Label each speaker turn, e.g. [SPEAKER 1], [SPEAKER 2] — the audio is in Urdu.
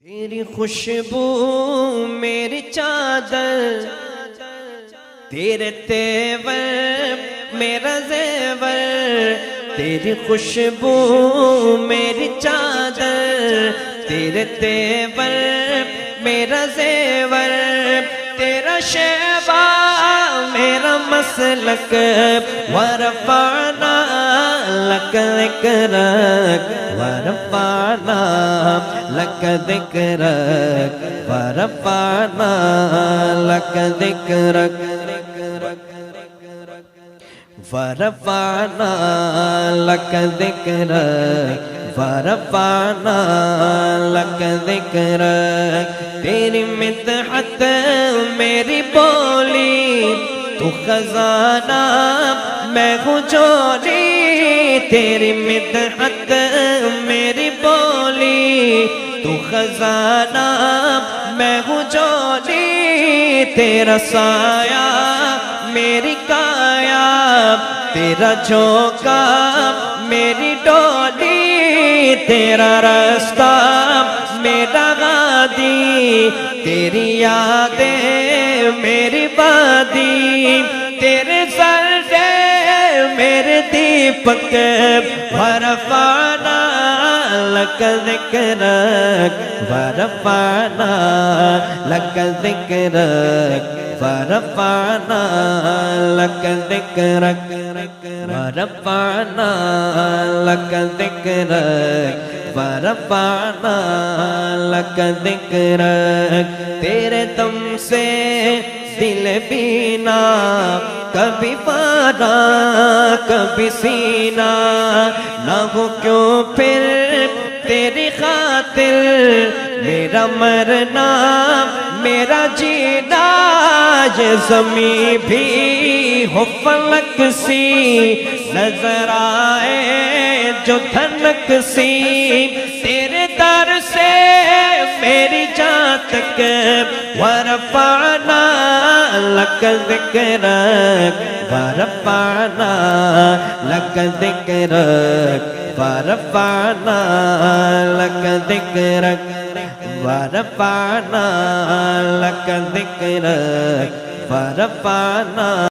[SPEAKER 1] تیری خوشبو میری چادر، تیرے تیور میرا زیور، تیری خوشبو میری چادر، تیرے تیور میرا زیور، تیرا شیبہ میرا مسلک، ورفعنا لک ذکرک، ورفعنا لک ذکرک، ورفعنا لک ذکرک، ورفعنا لک ذکرک، ورفعنا لک ذکرک۔ تیری مدحت میری بولی، تو خزانہ میں ہوں جولی، تیری مدحت میری بولی، تو خزانہ میں ہوں جولی، تیرا سایہ میری کایا، تیرا جھونکا میری ڈولی، تیرا راستہ میرا غادی، تیری یادیں میری بادی، تیرے سردے میرے دیپک، ورفعنا لک ذکرک، ورفعنا لک ذکرک، ورفعنا لک ذکرک، ورفعنا لک ذکرک، ورفعنا لک ذکرک۔ تیرے دم سے دل بینا، کبھی پارا کبھی سینہ، نہ ہو کیوں پھر تیری خاطر میرا مرنا میرا جینا، یہ زمین بھی ہو فلک سی، نظر آئے جو دھنک سی، تیرے در سے میری جان تک، ورفعنا لک ذکرک، ورفعنا لک ذکرک، ورفعنا لک ذکرک، ورفعنا لک ذکرک، ورفعنا